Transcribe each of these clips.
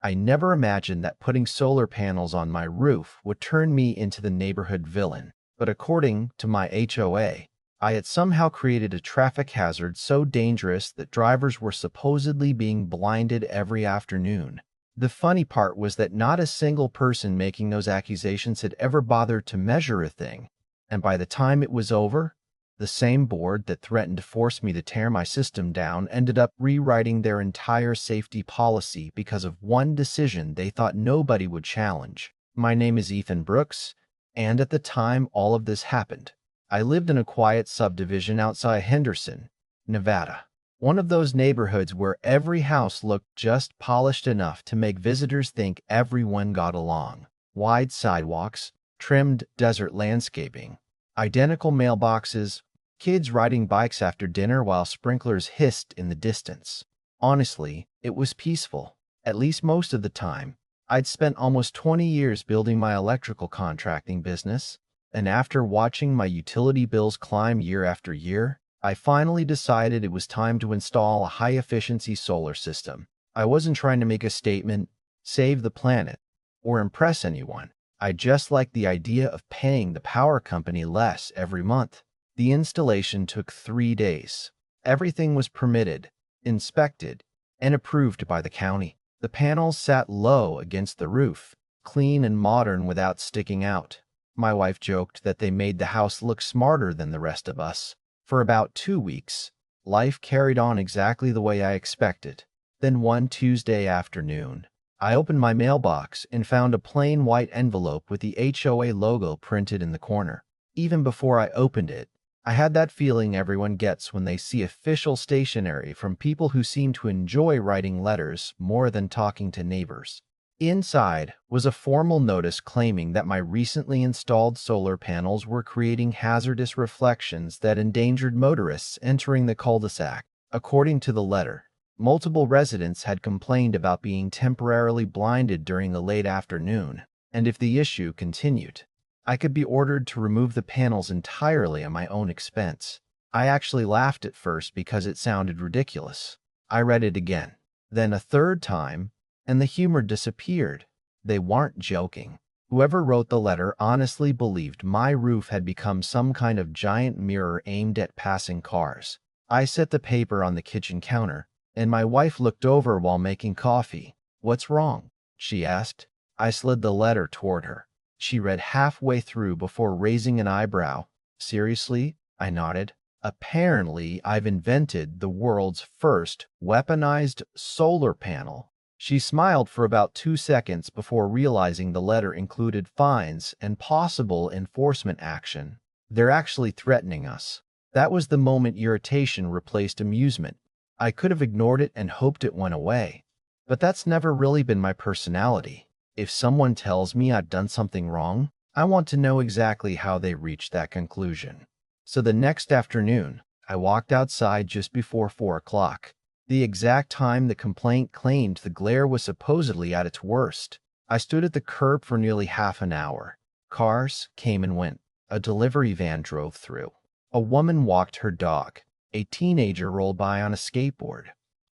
I never imagined that putting solar panels on my roof would turn me into the neighborhood villain. But according to my HOA, I had somehow created a traffic hazard so dangerous that drivers were supposedly being blinded every afternoon. The funny part was that not a single person making those accusations had ever bothered to measure a thing, and by the time it was over, the same board that threatened to force me to tear my system down ended up rewriting their entire safety policy because of one decision they thought nobody would challenge. My name is Ethan Brooks, and at the time all of this happened, I lived in a quiet subdivision outside Henderson, Nevada. One of those neighborhoods where every house looked just polished enough to make visitors think everyone got along. Wide sidewalks, trimmed desert landscaping, identical mailboxes, kids riding bikes after dinner while sprinklers hissed in the distance. Honestly, it was peaceful, at least most of the time. I'd spent almost 20 years building my electrical contracting business, and after watching my utility bills climb year after year, I finally decided it was time to install a high-efficiency solar system. I wasn't trying to make a statement, save the planet, or impress anyone. I just liked the idea of paying the power company less every month. The installation took 3 days. Everything was permitted, inspected, and approved by the county. The panels sat low against the roof, clean and modern without sticking out. My wife joked that they made the house look smarter than the rest of us. For about 2 weeks, life carried on exactly the way I expected. Then one Tuesday afternoon, I opened my mailbox and found a plain white envelope with the HOA logo printed in the corner. Even before I opened it, I had that feeling everyone gets when they see official stationery from people who seem to enjoy writing letters more than talking to neighbors. Inside was a formal notice claiming that my recently installed solar panels were creating hazardous reflections that endangered motorists entering the cul-de-sac. According to the letter, multiple residents had complained about being temporarily blinded during the late afternoon, and if the issue continued, I could be ordered to remove the panels entirely at my own expense. I actually laughed at first because it sounded ridiculous. I read it again, then a third time, and the humor disappeared. They weren't joking. Whoever wrote the letter honestly believed my roof had become some kind of giant mirror aimed at passing cars. I set the paper on the kitchen counter, and my wife looked over while making coffee. "What's wrong?" she asked. I slid the letter toward her. She read halfway through before raising an eyebrow. "Seriously?" I nodded. "Apparently, I've invented the world's first weaponized solar panel." She smiled for about 2 seconds before realizing the letter included fines and possible enforcement action. "They're actually threatening us." That was the moment irritation replaced amusement. I could have ignored it and hoped it went away, but that's never really been my personality. If someone tells me I've done something wrong, I want to know exactly how they reached that conclusion. So the next afternoon, I walked outside just before 4 o'clock, the exact time the complaint claimed the glare was supposedly at its worst. I stood at the curb for nearly half an hour. Cars came and went. A delivery van drove through. A woman walked her dog. A teenager rolled by on a skateboard.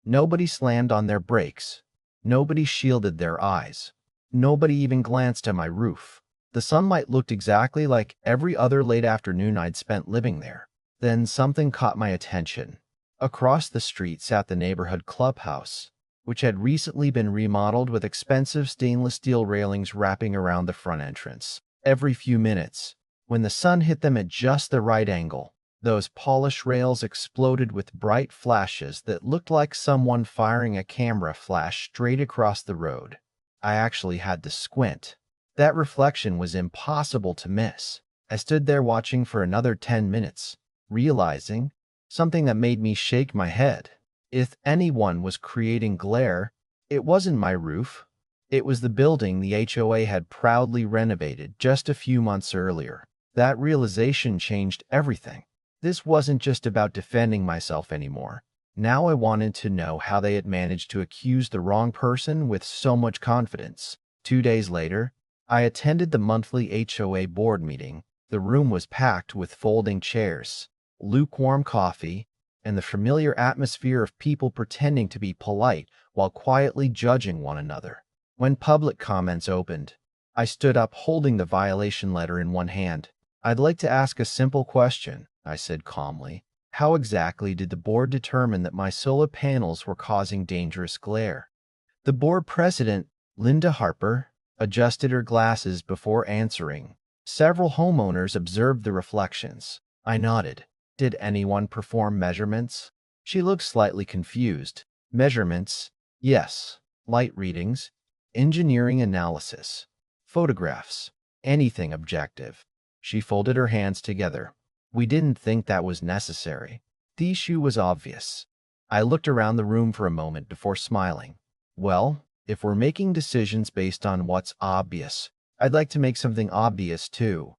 Nobody slammed on their brakes. Nobody shielded their eyes. Nobody even glanced at my roof. The sunlight looked exactly like every other late afternoon I'd spent living there. Then something caught my attention. Across the street sat the neighborhood clubhouse, which had recently been remodeled with expensive stainless steel railings wrapping around the front entrance. Every few minutes, when the sun hit them at just the right angle, those polished rails exploded with bright flashes that looked like someone firing a camera flash straight across the road. I actually had to squint. That reflection was impossible to miss. I stood there watching for another 10 minutes, realizing something that made me shake my head. If anyone was creating glare, it wasn't my roof. It was the building the HOA had proudly renovated just a few months earlier. That realization changed everything. This wasn't just about defending myself anymore. Now I wanted to know how they had managed to accuse the wrong person with so much confidence. 2 days later, I attended the monthly HOA board meeting. The room was packed with folding chairs, lukewarm coffee, and the familiar atmosphere of people pretending to be polite while quietly judging one another. When public comments opened, I stood up holding the violation letter in one hand. "I'd like to ask a simple question," I said calmly. "How exactly did the board determine that my solar panels were causing dangerous glare?" The board president, Linda Harper, adjusted her glasses before answering. Several homeowners observed the reflections. I nodded. "Did anyone perform measurements?" She looked slightly confused. "Measurements? Yes. Light readings, engineering analysis, photographs, anything objective." She folded her hands together. "We didn't think that was necessary. The issue was obvious." I looked around the room for a moment before smiling. "Well, if we're making decisions based on what's obvious, I'd like to make something obvious too."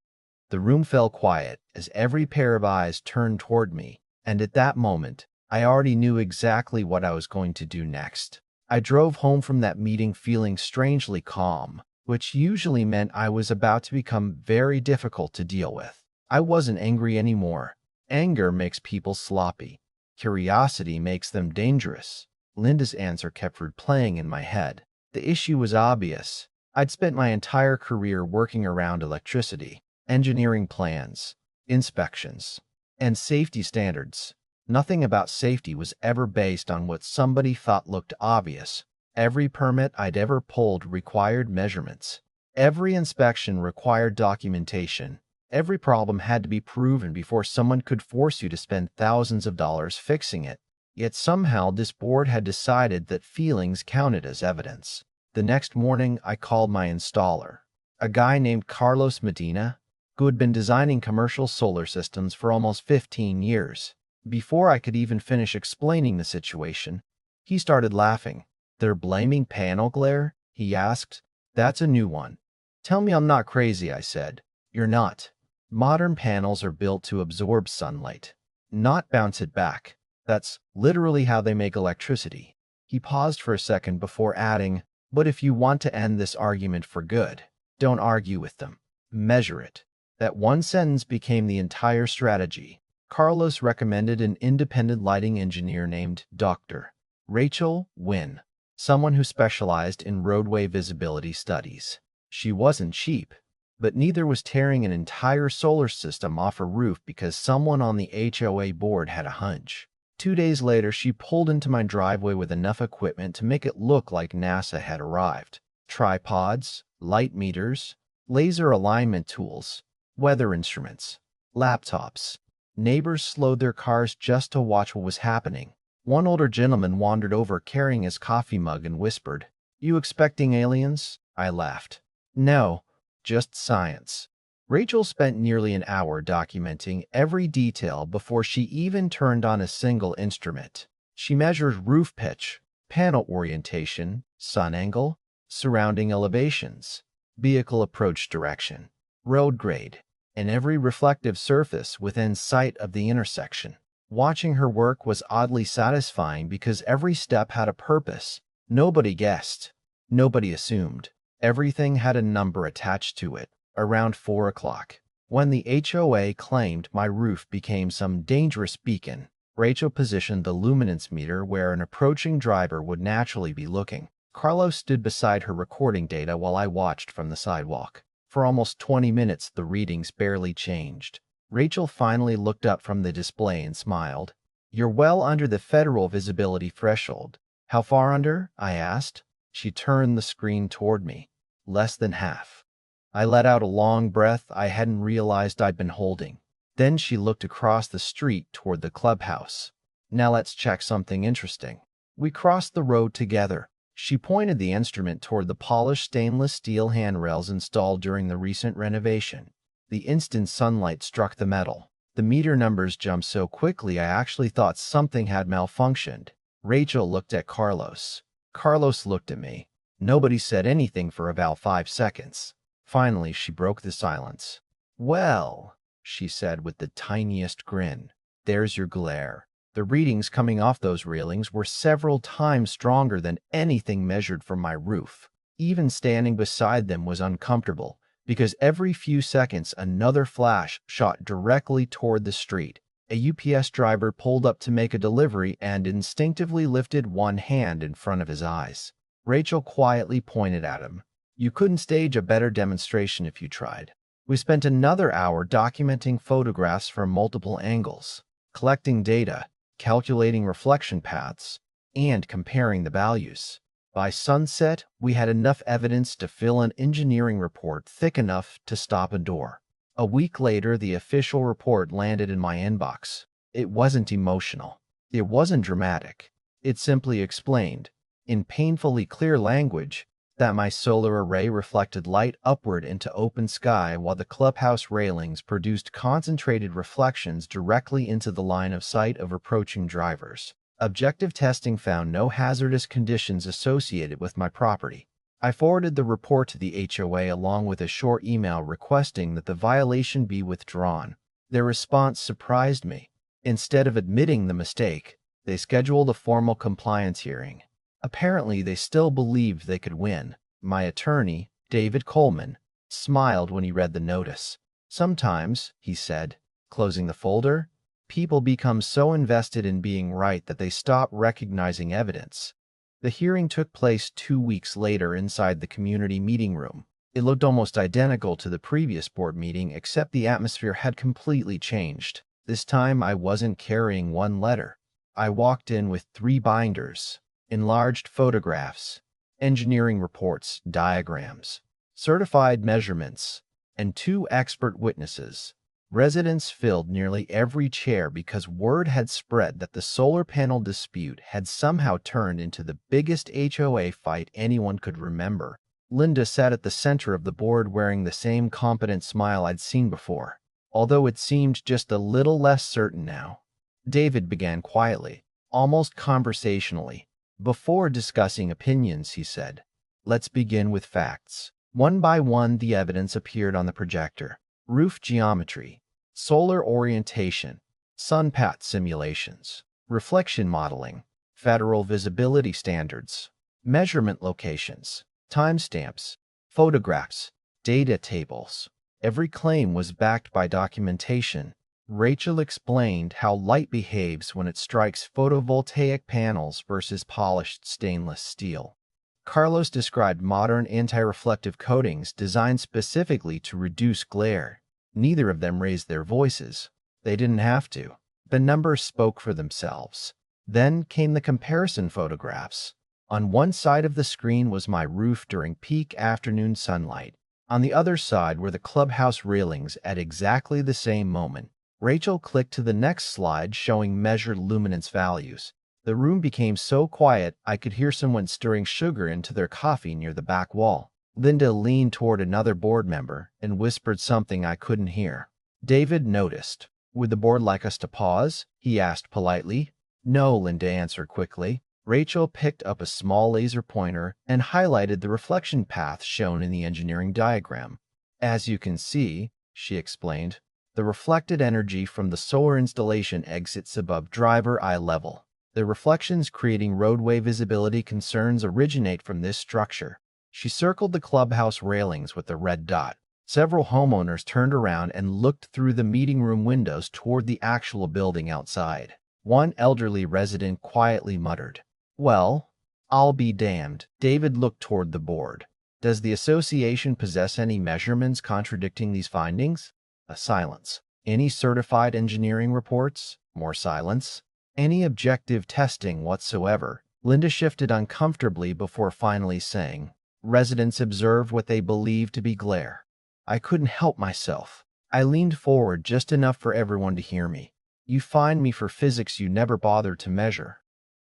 The room fell quiet as every pair of eyes turned toward me, and at that moment, I already knew exactly what I was going to do next. I drove home from that meeting feeling strangely calm, which usually meant I was about to become very difficult to deal with. I wasn't angry anymore. Anger makes people sloppy. Curiosity makes them dangerous. Linda's answer kept replaying in my head. The issue was obvious. I'd spent my entire career working around electricity, engineering plans, inspections, and safety standards. Nothing about safety was ever based on what somebody thought looked obvious. Every permit I'd ever pulled required measurements. Every inspection required documentation. Every problem had to be proven before someone could force you to spend thousands of dollars fixing it. Yet somehow this board had decided that feelings counted as evidence. The next morning, I called my installer, a guy named Carlos Medina, who had been designing commercial solar systems for almost 15 years. Before I could even finish explaining the situation, he started laughing. "They're blaming panel glare?" he asked. "That's a new one." "Tell me I'm not crazy," I said. "You're not. Modern panels are built to absorb sunlight, not bounce it back. That's literally how they make electricity." He paused for a second before adding, "But if you want to end this argument for good, don't argue with them. Measure it." That one sentence became the entire strategy. Carlos recommended an independent lighting engineer named Dr. Rachel Wynn, someone who specialized in roadway visibility studies. She wasn't cheap, but neither was tearing an entire solar system off a roof because someone on the HOA board had a hunch. 2 days later, she pulled into my driveway with enough equipment to make it look like NASA had arrived. Tripods, light meters, laser alignment tools, weather instruments, laptops. Neighbors slowed their cars just to watch what was happening. One older gentleman wandered over carrying his coffee mug and whispered, "You expecting aliens?" I laughed. "No, just science." Rachel spent nearly an hour documenting every detail before she even turned on a single instrument. She measured roof pitch, panel orientation, sun angle, surrounding elevations, vehicle approach direction, road grade, and every reflective surface within sight of the intersection. Watching her work was oddly satisfying because every step had a purpose. Nobody guessed. Nobody assumed. Everything had a number attached to it. Around 4 o'clock, when the HOA claimed my roof became some dangerous beacon, Rachel positioned the luminance meter where an approaching driver would naturally be looking. Carlos stood beside her recording data while I watched from the sidewalk. For almost 20 minutes, the readings barely changed. Rachel finally looked up from the display and smiled. "You're well under the federal visibility threshold." "How far under?" I asked. She turned the screen toward me. "Less than half." I let out a long breath I hadn't realized I'd been holding. Then she looked across the street toward the clubhouse. "Now let's check something interesting." We crossed the road together. She pointed the instrument toward the polished stainless steel handrails installed during the recent renovation. The instant sunlight struck the metal. The meter numbers jumped so quickly I actually thought something had malfunctioned. Rachel looked at Carlos. Carlos looked at me. Nobody said anything for about 5 seconds. Finally, she broke the silence. "Well," she said with the tiniest grin, "there's your glare." The readings coming off those railings were several times stronger than anything measured from my roof. Even standing beside them was uncomfortable, because every few seconds another flash shot directly toward the street. A UPS driver pulled up to make a delivery and instinctively lifted one hand in front of his eyes. Rachel quietly pointed at him. You couldn't stage a better demonstration if you tried. We spent another hour documenting photographs from multiple angles, collecting data, calculating reflection paths, and comparing the values. By sunset, we had enough evidence to fill an engineering report thick enough to stop a door. A week later, the official report landed in my inbox. It wasn't emotional. It wasn't dramatic. It simply explained, in painfully clear language, that my solar array reflected light upward into open sky while the clubhouse railings produced concentrated reflections directly into the line of sight of approaching drivers. Objective testing found no hazardous conditions associated with my property. I forwarded the report to the HOA along with a short email requesting that the violation be withdrawn. Their response surprised me. Instead of admitting the mistake, they scheduled a formal compliance hearing. Apparently, they still believed they could win. My attorney, David Coleman, smiled when he read the notice. Sometimes, he said, closing the folder, people become so invested in being right that they stop recognizing evidence. The hearing took place 2 weeks later inside the community meeting room. It looked almost identical to the previous board meeting, except the atmosphere had completely changed. This time, I wasn't carrying one letter. I walked in with 3 binders, enlarged photographs, engineering reports, diagrams, certified measurements, and 2 expert witnesses. Residents filled nearly every chair because word had spread that the solar panel dispute had somehow turned into the biggest HOA fight anyone could remember. Linda sat at the center of the board wearing the same confident smile I'd seen before, although it seemed just a little less certain now. David began quietly, almost conversationally. Before discussing opinions, he said, let's begin with facts. One by one, the evidence appeared on the projector. Roof geometry, solar orientation, sun path simulations, reflection modeling, federal visibility standards, measurement locations, timestamps, photographs, data tables. Every claim was backed by documentation. Rachel explained how light behaves when it strikes photovoltaic panels versus polished stainless steel. Carlos described modern anti-reflective coatings designed specifically to reduce glare. Neither of them raised their voices. They didn't have to. The numbers spoke for themselves. Then came the comparison photographs. On one side of the screen was my roof during peak afternoon sunlight. On the other side were the clubhouse railings at exactly the same moment. Rachel clicked to the next slide showing measured luminance values. The room became so quiet I could hear someone stirring sugar into their coffee near the back wall. Linda leaned toward another board member and whispered something I couldn't hear. David noticed. Would the board like us to pause? He asked politely. No, Linda answered quickly. Rachel picked up a small laser pointer and highlighted the reflection path shown in the engineering diagram. As you can see, she explained, the reflected energy from the solar installation exits above driver eye level. The reflections creating roadway visibility concerns originate from this structure. She circled the clubhouse railings with the red dot. Several homeowners turned around and looked through the meeting room windows toward the actual building outside. One elderly resident quietly muttered, "Well, I'll be damned." David looked toward the board. Does the association possess any measurements contradicting these findings? A silence. Any certified engineering reports? More silence. Any objective testing whatsoever? Linda shifted uncomfortably before finally saying, residents observe what they believe to be glare. I couldn't help myself. I leaned forward just enough for everyone to hear me. You fined me for physics you never bothered to measure.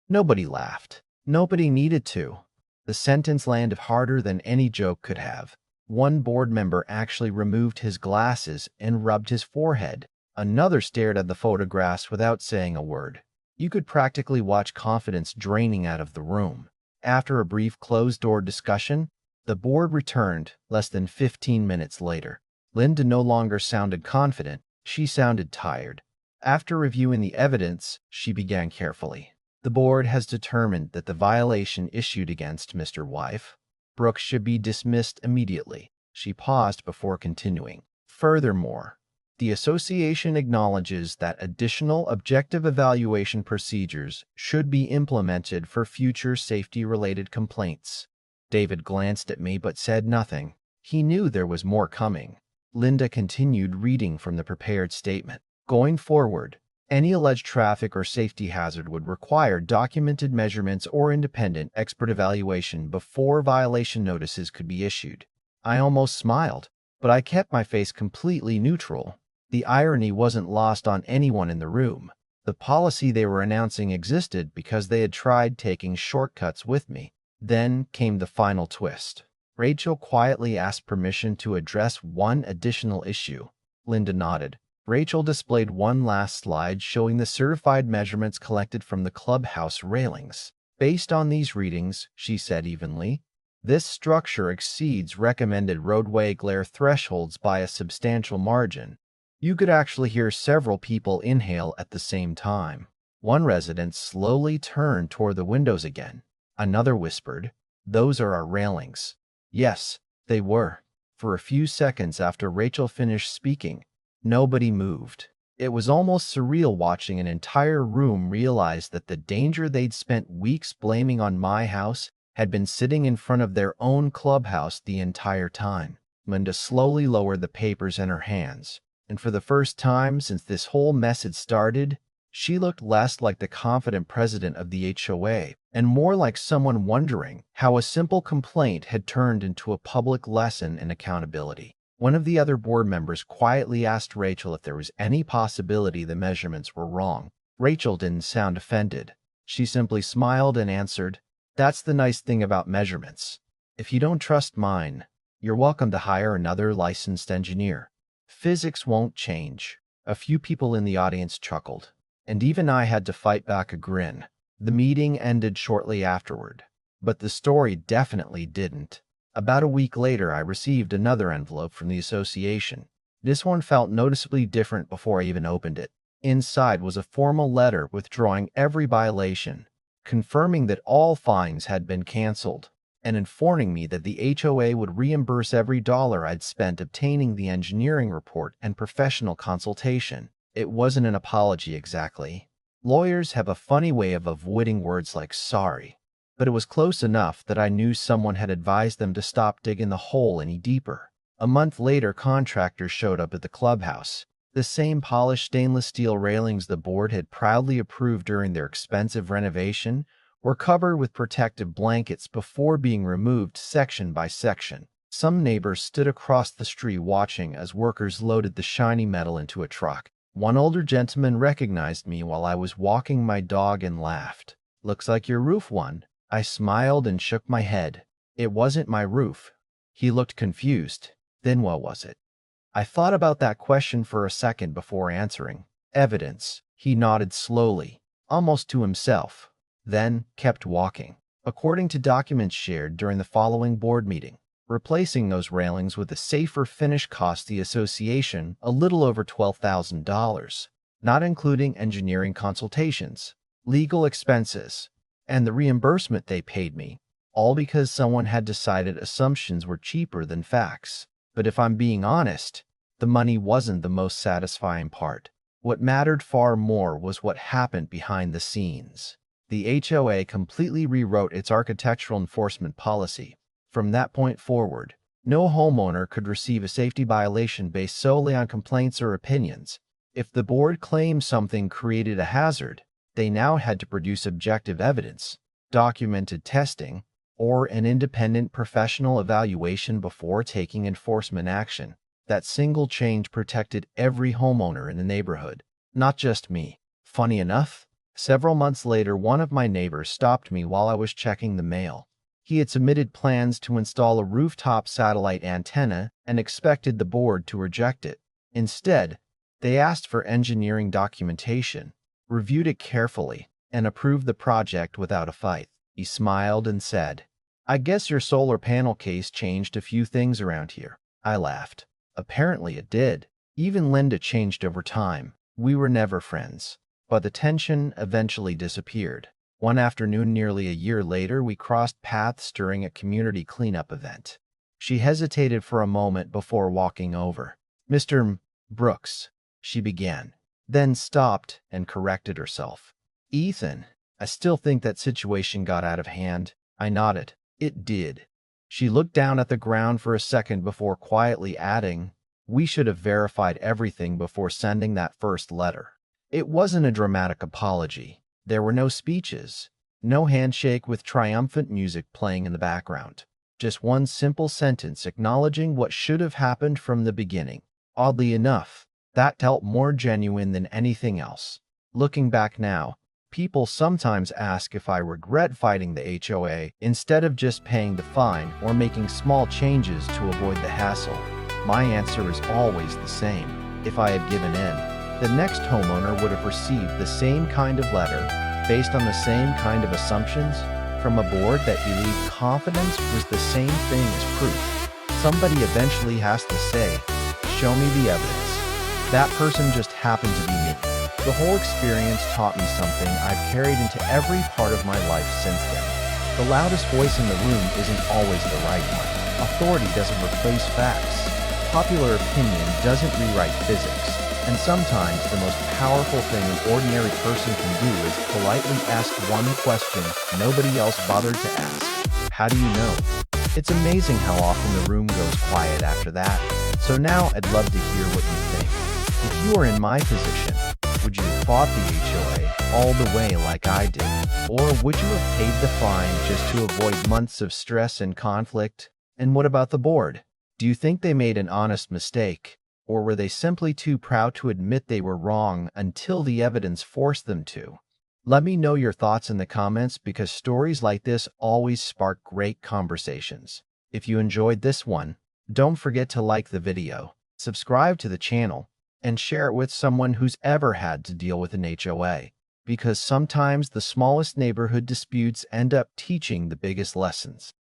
Nobody laughed. Nobody needed to. The sentence landed harder than any joke could have. One board member actually removed his glasses and rubbed his forehead. Another stared at the photographs without saying a word. You could practically watch confidence draining out of the room. After a brief closed-door discussion, the board returned less than 15 minutes later. Linda no longer sounded confident. She sounded tired. After reviewing the evidence, she began carefully. The board has determined that the violation issued against Mr. Wife, Brooks, should be dismissed immediately. She paused before continuing. Furthermore, The association acknowledges that additional objective evaluation procedures should be implemented for future safety-related complaints. David glanced at me but said nothing. He knew there was more coming. Linda continued reading from the prepared statement. Going forward, any alleged traffic or safety hazard would require documented measurements or independent expert evaluation before violation notices could be issued. I almost smiled, but I kept my face completely neutral. The irony wasn't lost on anyone in the room. The policy they were announcing existed because they had tried taking shortcuts with me. Then came the final twist. Rachel quietly asked permission to address one additional issue. Linda nodded. Rachel displayed one last slide showing the certified measurements collected from the clubhouse railings. Based on these readings, she said evenly, this structure exceeds recommended roadway glare thresholds by a substantial margin. You could actually hear several people inhale at the same time. One resident slowly turned toward the windows again. Another whispered, "Those are our railings." Yes, they were. For a few seconds after Rachel finished speaking, nobody moved. It was almost surreal watching an entire room realize that the danger they'd spent weeks blaming on my house had been sitting in front of their own clubhouse the entire time. Linda slowly lowered the papers in her hands, and for the first time since this whole mess had started, she looked less like the confident president of the HOA and more like someone wondering how a simple complaint had turned into a public lesson in accountability. One of the other board members quietly asked Rachel if there was any possibility the measurements were wrong. Rachel didn't sound offended. She simply smiled and answered, "That's the nice thing about measurements. If you don't trust mine, you're welcome to hire another licensed engineer. Physics won't change." A few people in the audience chuckled, and even I had to fight back a grin. The meeting ended shortly afterward, but the story definitely didn't. About a week later, I received another envelope from the association. This one felt noticeably different before I even opened it. Inside was a formal letter withdrawing every violation, confirming that all fines had been canceled, and informing me that the HOA would reimburse every dollar I'd spent obtaining the engineering report and professional consultation. It wasn't an apology exactly. Lawyers have a funny way of avoiding words like sorry, but it was close enough that I knew someone had advised them to stop digging the hole any deeper. A month later, contractors showed up at the clubhouse. The same polished stainless steel railings the board had proudly approved during their expensive renovation were covered with protective blankets before being removed section by section. Some neighbors stood across the street watching as workers loaded the shiny metal into a truck. One older gentleman recognized me while I was walking my dog and laughed. "Looks like your roof won." I smiled and shook my head. It wasn't my roof. He looked confused. Then what was it? I thought about that question for a second before answering. Evidence. He nodded slowly, almost to himself, then kept walking. According to documents shared during the following board meeting, replacing those railings with a safer finish cost the association a little over $12,000, not including engineering consultations, legal expenses, and the reimbursement they paid me, all because someone had decided assumptions were cheaper than facts. But if I'm being honest, the money wasn't the most satisfying part. What mattered far more was what happened behind the scenes. The HOA completely rewrote its architectural enforcement policy. From that point forward, no homeowner could receive a safety violation based solely on complaints or opinions. If the board claimed something created a hazard, they now had to produce objective evidence, documented testing, or an independent professional evaluation before taking enforcement action. That single change protected every homeowner in the neighborhood, not just me. Funny enough, several months later, one of my neighbors stopped me while I was checking the mail. He had submitted plans to install a rooftop satellite antenna and expected the board to reject it. Instead, they asked for engineering documentation, reviewed it carefully, and approved the project without a fight. He smiled and said, "I guess your solar panel case changed a few things around here." I laughed. Apparently it did. Even Linda changed over time. We were never friends, but the tension eventually disappeared. One afternoon nearly a year later, we crossed paths during a community cleanup event. She hesitated for a moment before walking over. "Mr. Brooks, she began, then stopped and corrected herself. Ethan, I still think that situation got out of hand. I nodded. It did. She looked down at the ground for a second before quietly adding, we should have verified everything before sending that first letter. It wasn't a dramatic apology. There were no speeches, no handshake with triumphant music playing in the background. Just one simple sentence acknowledging what should have happened from the beginning. Oddly enough, that felt more genuine than anything else. Looking back now, people sometimes ask if I regret fighting the HOA instead of just paying the fine or making small changes to avoid the hassle. My answer is always the same. If I had given in, the next homeowner would have received the same kind of letter, based on the same kind of assumptions, from a board that believed confidence was the same thing as proof. Somebody eventually has to say, show me the evidence. That person just happened to be me. The whole experience taught me something I've carried into every part of my life since then. The loudest voice in the room isn't always the right one. Authority doesn't replace facts. Popular opinion doesn't rewrite physics. And sometimes the most powerful thing an ordinary person can do is politely ask one question nobody else bothered to ask. How do you know? It's amazing how often the room goes quiet after that. So now I'd love to hear what you think. If you were in my position, would you have fought the HOA all the way like I did? Or would you have paid the fine just to avoid months of stress and conflict? And what about the board? Do you think they made an honest mistake? Or were they simply too proud to admit they were wrong until the evidence forced them to? Let me know your thoughts in the comments because stories like this always spark great conversations. If you enjoyed this one, don't forget to like the video, subscribe to the channel, and share it with someone who's ever had to deal with an HOA. Because sometimes the smallest neighborhood disputes end up teaching the biggest lessons.